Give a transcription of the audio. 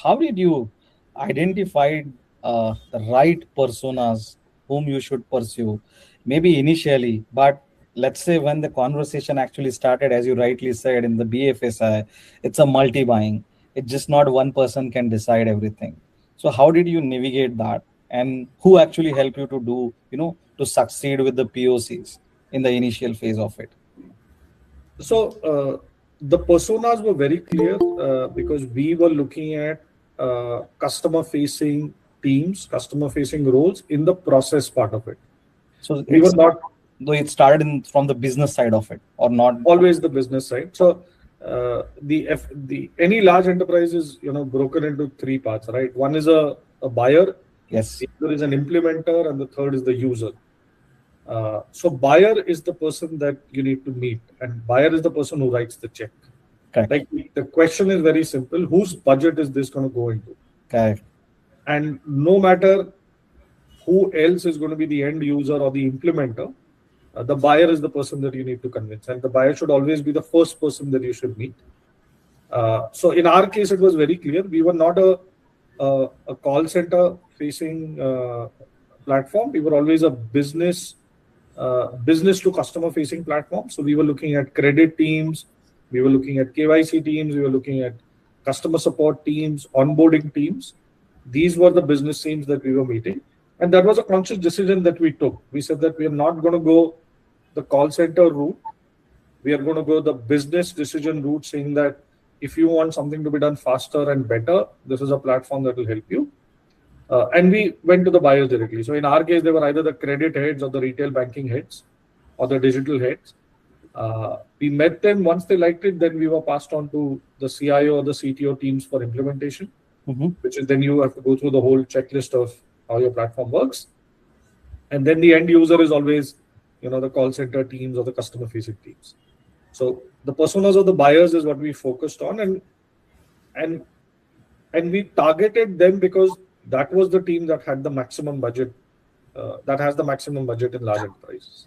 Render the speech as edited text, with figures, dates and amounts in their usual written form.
how did you identify the right personas whom you should pursue? Maybe initially, but let's say when the conversation actually started, as you rightly said, in the BFSI, it's a multi-buying. It's just not one person can decide everything. So how did you navigate that? And who actually helped you to do, to succeed with the POCs in the initial phase of it? So the personas were very clear because we were looking at customer facing teams, customer facing roles in the process part of it. So We were it's not though it started from the business side of it, or not? always the business side. So the any large enterprise is broken into three parts, right? One is a buyer, Yes. the other is an implementer, and the third is the user. So buyer is the person that you need to meet, and buyer is the person who writes the check. Correct. Like the question is very simple: whose budget is this going to go into? Correct. And no matter who else is going to be the end user or the implementer, the buyer is the person that you need to convince, and the buyer should always be the first person that you should meet. So in our case, it was very clear. We were not a call center facing platform. We were always a business to customer facing platform. So we were looking at credit teams, we were looking at KYC teams, we were looking at customer support teams, onboarding teams. These were the business teams that we were meeting. And that was a conscious decision that we took. We said that we are not going to go the call center route. We are going to go the business decision route, saying that if you want something to be done faster and better, this is a platform that will help you. And we went to the buyers directly. So in our case, they were either the credit heads or the retail banking heads or the digital heads. We met them. Once they liked it, then we were passed on to the CIO or the CTO teams for implementation, which is then you have to go through the whole checklist of how your platform works. And then the end user is always, the call center teams or the customer facing teams. So the personas of the buyers is what we focused on, and we targeted them because that was the team that had the maximum budget, that has the maximum budget in large enterprises.